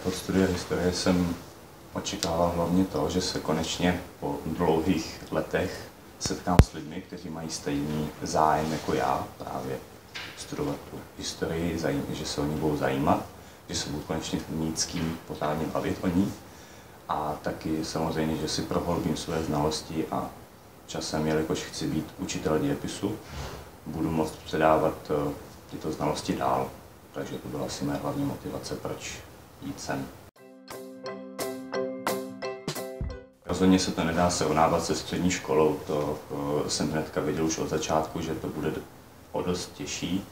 Od studia historie jsem očekával hlavně to, že se konečně po dlouhých letech setkám s lidmi, kteří mají stejný zájem jako já, právě studovat tu historii, že se o ní budou zajímat, že se budou konečně mít s kým pořádně bavit o ní. A taky samozřejmě, že si prohloubím své znalosti a časem, jelikož chci být učitel dějepisu, budu moct předávat tyto znalosti dál. Takže to byla asi moje hlavní motivace, proč jít sem. Rozhodně se to nedá srovnávat se střední školou, to jsem hnedka věděl už od začátku, že to bude o dost těžší.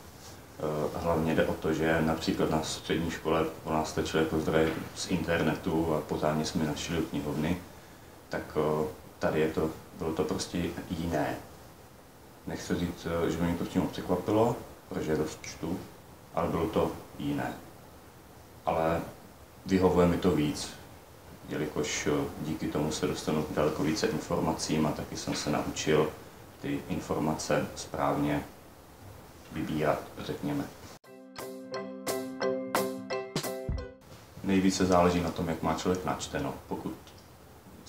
Hlavně jde o to, že například na střední škole po nás stačily zdroje z internetu a pořádně jsme našli knihovny, tak tady bylo to prostě jiné. Nechci říct, že by mě to přímo překvapilo, protože dost čtu, ale bylo to jiné. Ale vyhovuje mi to víc, jelikož díky tomu se dostanu k daleko více informacím a taky jsem se naučil ty informace správně vybírat, řekněme. Nejvíce záleží na tom, jak má člověk načteno. Pokud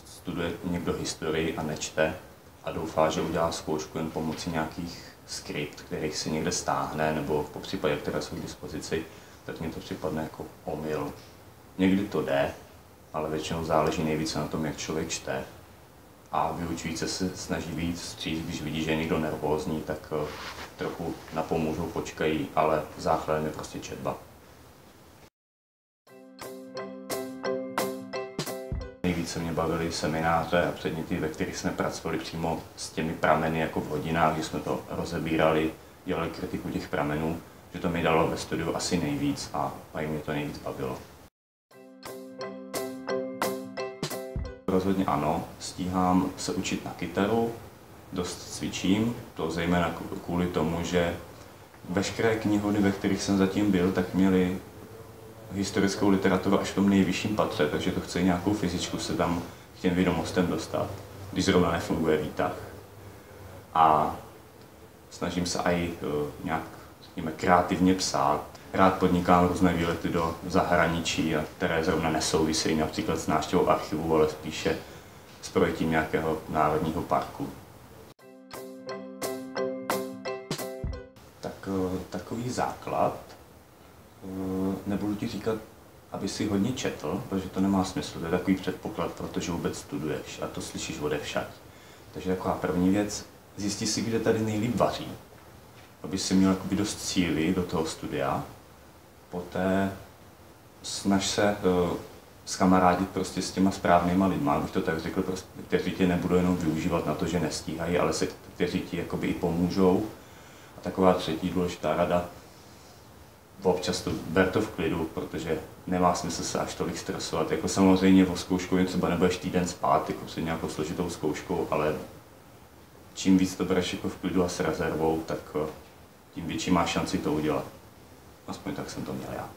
studuje někdo historii a nečte a doufá, že udělá zkoušku jen pomocí nějakých skript, kterých si někde stáhne, nebo po případě, které jsou k dispozici, tak mně to připadne jako omyl. Někdy to jde, ale většinou záleží nejvíce na tom, jak člověk čte. A vyučující se snaží víc vstříc, když vidí, že je někdo nervózní, tak trochu napomůžou, počkají, ale základem je prostě četba. Nejvíce mě bavily semináře a předměty, ve kterých jsme pracovali přímo s těmi prameny jako v hodinách, kdy jsme to rozebírali, dělali kritiku těch pramenů, že to mi dalo ve studiu asi nejvíc a mě to nejvíc bavilo. Rozhodně ano, stíhám se učit na kytaru, dost cvičím, to zejména kvůli tomu, že veškeré knihovny, ve kterých jsem zatím byl, tak měly historickou literaturu až v tom nejvyšším patře, takže to chce nějakou fyzičku se tam k těm vědomostem dostat, když zrovna nefunguje výtah. A snažím se i nějak, řekněme, kreativně psát. Rád podnikám různé výlety do zahraničí, které zrovna nesouvisejí například s návštěvou archivu, ale spíše s projetím nějakého národního parku. Tak takový základ, nebudu ti říkat, aby si hodně četl, protože to nemá smysl, to je takový předpoklad, protože vůbec studuješ a to slyšíš odevšad. Takže taková první věc, zjistí si, kde tady nejlíp vaří, aby si měl dost síly do toho studia. Poté snaž se skamarádit prostě s těma správnýma lidma, abych to tak řekl, prostě, kteří tě nebudou jenom využívat na to, že nestíhají, ale kteří ti jakoby i pomůžou. A taková třetí důležitá rada, občas ber to v klidu, protože nemá smysl se až tolik stresovat. Jako samozřejmě o zkouškou třeba nebudeš týden spát, jako před nějakou složitou zkouškou, ale čím víc to bereš jako v klidu a s rezervou, tak tím větší máš šanci to udělat. Aspoň tak jsem to měl já.